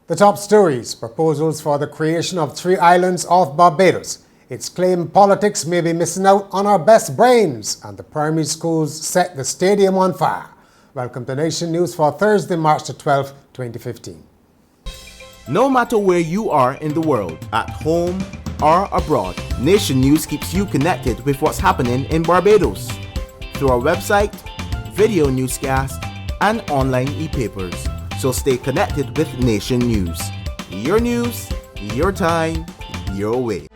The top stories: proposals for the creation of 3 islands off Barbados. It's claimed politics may be missing out on our best brains, and the primary schools set the stadium on fire. Welcome to Nation News for Thursday, March the 12th, 2015. No matter where you are in the world, at home or abroad, Nation News keeps you connected with what's happening in Barbados through our website, video newscast, and online e-papers. So stay connected with Nation News. News, your time, your way.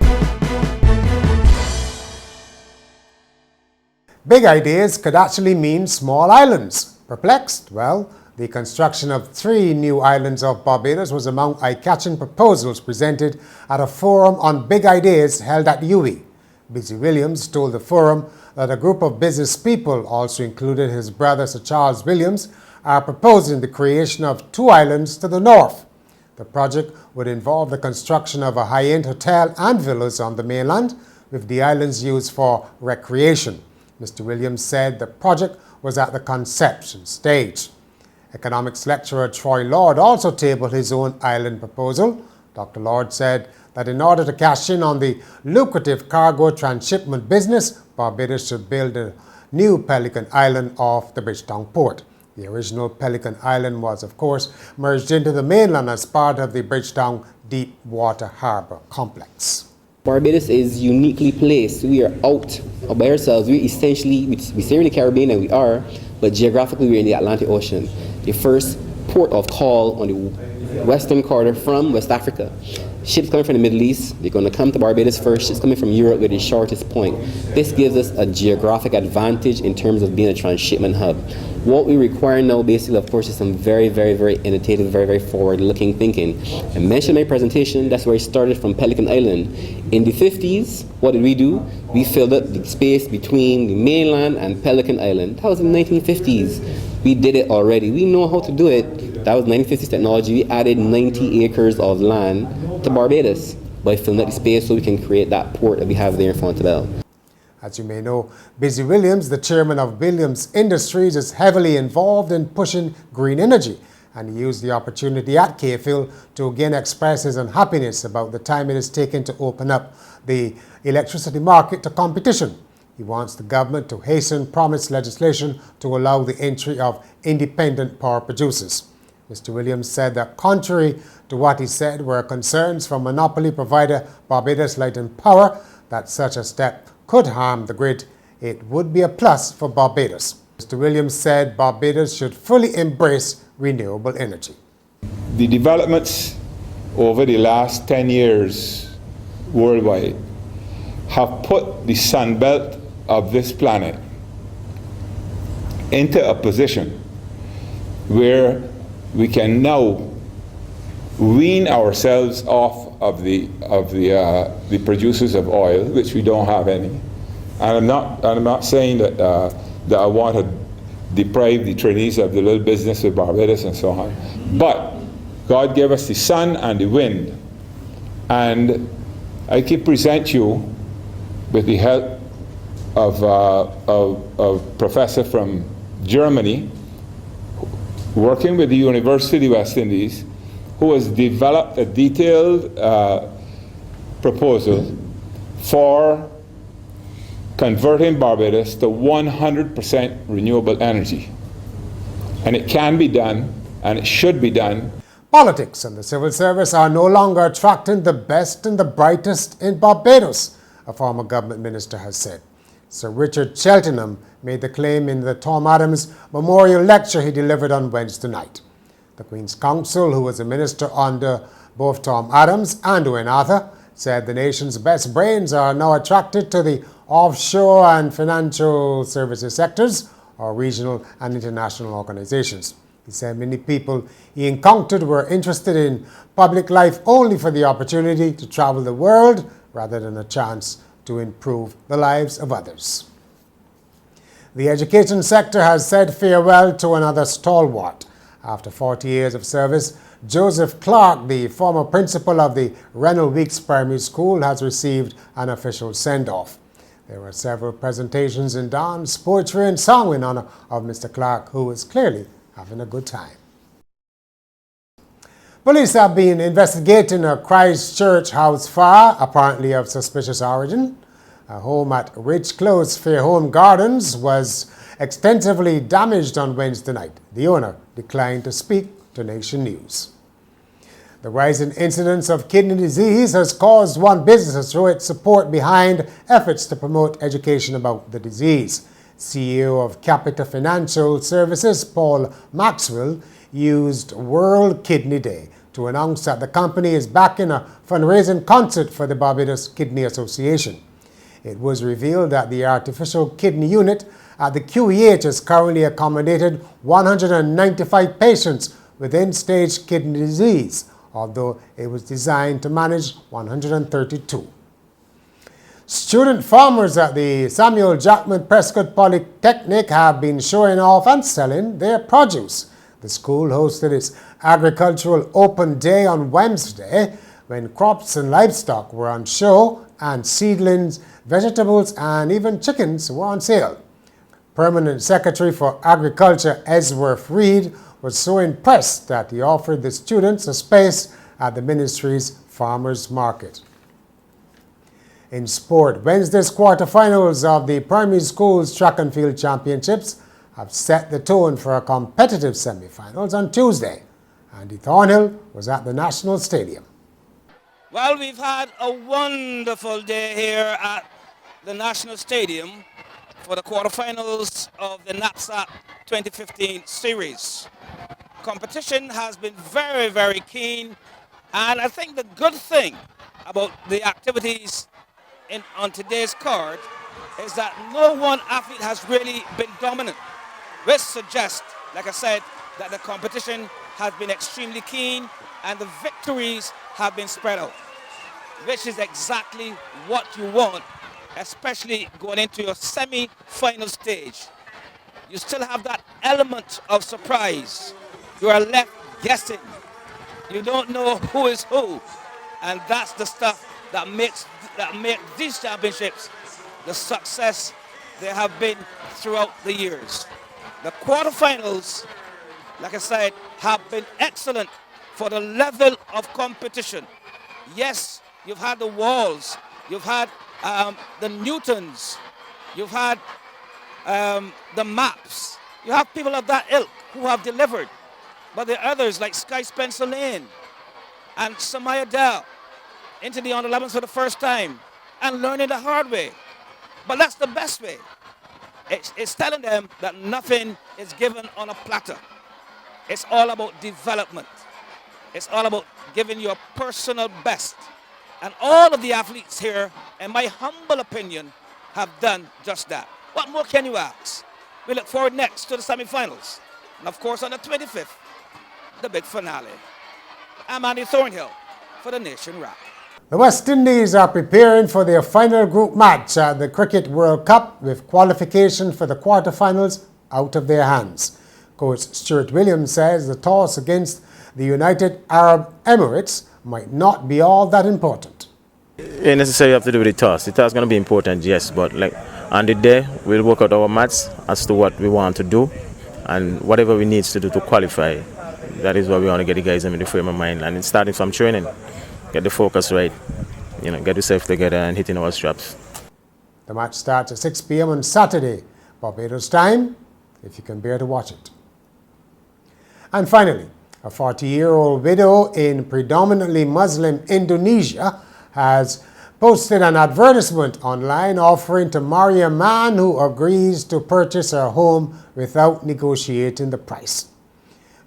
Big ideas could actually mean small islands. Perplexed? Well, the construction of 3 new islands of Barbados was among eye-catching proposals presented at a forum on big ideas held at UWI. Busy Williams told the forum that a group of business people, also included his brother Sir Charles Williams, are proposing the creation of 2 islands to the north. The project would involve the construction of a high-end hotel and villas on the mainland, with the islands used for recreation. Mr. Williams said the project was at the conception stage. Economics lecturer Troy Lord also tabled his own island proposal. Dr. Lord said that in order to cash in on the lucrative cargo transshipment business, Barbados should build a new Pelican Island off the Bridgetown port. The original Pelican Island was, of course, merged into the mainland as part of the Bridgetown Deep Water Harbour complex. Barbados is uniquely placed. We are out by ourselves. We say we're in the Caribbean, and we are, but geographically we're in the Atlantic Ocean. The first port of call on the western corridor from West Africa. Ships coming from the Middle East, they're going to come to Barbados first. Ships coming from Europe, we're the shortest point. This gives us a geographic advantage in terms of being a transshipment hub. What we require now, basically, of course, is some very innovative, very forward-looking thinking. I mentioned in my presentation, that's where I started from Pelican Island. In the 50s, what did we do? We filled up the space between the mainland and Pelican Island. That was in the 1950s. We did it already. We know how to do it. That was 1950s technology. We added 90 acres of land to Barbados by filling up the space so we can create that port that we have there in Fontebelle. As you may know, Busy Williams, the chairman of Williams Industries, is heavily involved in pushing green energy, and he used the opportunity at KFIL to again express his unhappiness about the time it has taken to open up the electricity market to competition. He wants the government to hasten promised legislation to allow the entry of independent power producers. Mr. Williams said that contrary to what he said were concerns from monopoly provider Barbados Light and Power that such a step could harm the grid, it would be a plus for Barbados. Mr. Williams said Barbados should fully embrace renewable energy. The developments over the last 10 years worldwide have put the sunbelt of this planet into a position where we can now wean ourselves off of the producers of oil, which we don't have any. And I'm not saying that I want to deprive the trainees of the little business with Barbados and so on. But God gave us the sun and the wind, and I can present you with the help of a professor from Germany, working with the University of the West Indies, who has developed a detailed proposal for converting Barbados to 100% renewable energy. And it can be done, and it should be done. Politics and the civil service are no longer attracting the best and the brightest in Barbados, a former government minister has said. Sir Richard Cheltenham made the claim in the Tom Adams Memorial Lecture he delivered on Wednesday night. The Queen's Counsel, who was a minister under both Tom Adams and Owen Arthur, said the nation's best brains are now attracted to the offshore and financial services sectors or regional and international organizations. He said many people he encountered were interested in public life only for the opportunity to travel the world rather than a chance to improve the lives of others. The education sector has said farewell to another stalwart. After 40 years of service, Joseph Clark, the former principal of the Rennell Weeks Primary School, has received an official send-off. There were several presentations in dance, poetry and song in honor of Mr. Clark, who was clearly having a good time. Police have been investigating a Christchurch house fire, apparently of suspicious origin. A home at Ridge Close Fairholme Gardens was extensively damaged on Wednesday night. The owner declined to speak to Nation News. The rising incidence of kidney disease has caused one business to throw its support behind efforts to promote education about the disease. CEO of Capita Financial Services, Paul Maxwell, used World Kidney Day to announce that the company is backing a fundraising concert for the Barbados Kidney Association. It was revealed that the artificial kidney unit at the QEH has currently accommodated 195 patients with end-stage kidney disease, although it was designed to manage 132. Student farmers at the Samuel Jackman Prescott Polytechnic have been showing off and selling their produce. The school hosted its agricultural open day on Wednesday when crops and livestock were on show and seedlings, vegetables and even chickens were on sale. Permanent Secretary for Agriculture Esworth Reed was so impressed that he offered the students a space at the ministry's farmers market. In sport, Wednesday's quarterfinals of the primary schools track and field championships have set the tone for a competitive semi-finals on Tuesday. Andy Thornhill was at the National Stadium. Well, we've had a wonderful day here at the National Stadium for the quarterfinals of the NAPSAP 2015 series. Competition has been very, very keen, and I think the good thing about the activities on today's card is that no one athlete has really been dominant, which suggests, like I said, that the competition has been extremely keen and the victories have been spread out, which is exactly what you want, especially going into your semi-final stage. You still have that element of surprise. You are left guessing. You don't know who is who, and that's the stuff that makes these championships the success they have been throughout the years. The quarterfinals, like I said, have been excellent for the level of competition. Yes, you've had the Walls, you've had the Newtons, you've had the Maps. You have people of that ilk who have delivered. But there are others like Sky Spencer Lane and Samaya Dell into the under 11s for the first time and learning the hard way. But that's the best way. It's telling them that nothing is given on a platter. It's all about development. It's all about giving your personal best. And all of the athletes here, in my humble opinion, have done just that. What more can you ask? We look forward next to the semifinals. And of course on the 25th, the big finale. I'm Andy Thornhill for the Nation Wrap. The West Indies are preparing for their final group match at the Cricket World Cup with qualification for the quarterfinals out of their hands. Coach Stuart Williams says the toss against the United Arab Emirates might not be all that important. It necessarily have to do with the toss. The toss is going to be important, yes, but like on the day, we'll work out our maths as to what we want to do and whatever we need to do to qualify. That is what we want to get the guys in the frame of mind, and it's starting from training. Get the focus right, get yourself together and hitting our straps. The match starts at 6 p.m. on Saturday, Barbados time, if you can bear to watch it. And finally, a 40-year-old widow in predominantly Muslim Indonesia has posted an advertisement online offering to marry a man who agrees to purchase her home without negotiating the price.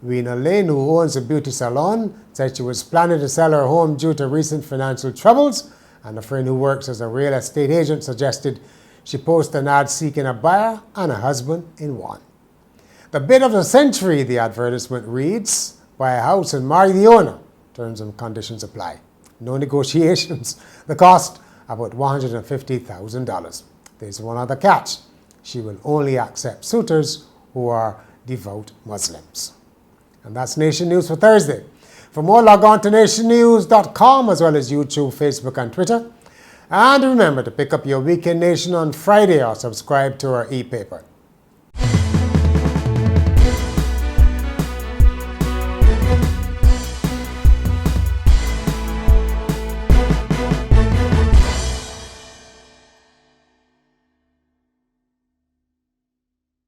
Weena Lane, who owns a beauty salon, said she was planning to sell her home due to recent financial troubles, and a friend who works as a real estate agent suggested she post an ad seeking a buyer and a husband in one. The bid of the century, the advertisement reads, buy a house and marry the owner. Terms and conditions apply. No negotiations. The cost, about $150,000. There's one other catch. She will only accept suitors who are devout Muslims. And that's Nation News for Thursday. For more, log on to nationnews.com as well as YouTube, Facebook, and Twitter. And remember to pick up your Weekend Nation on Friday or subscribe to our e-paper.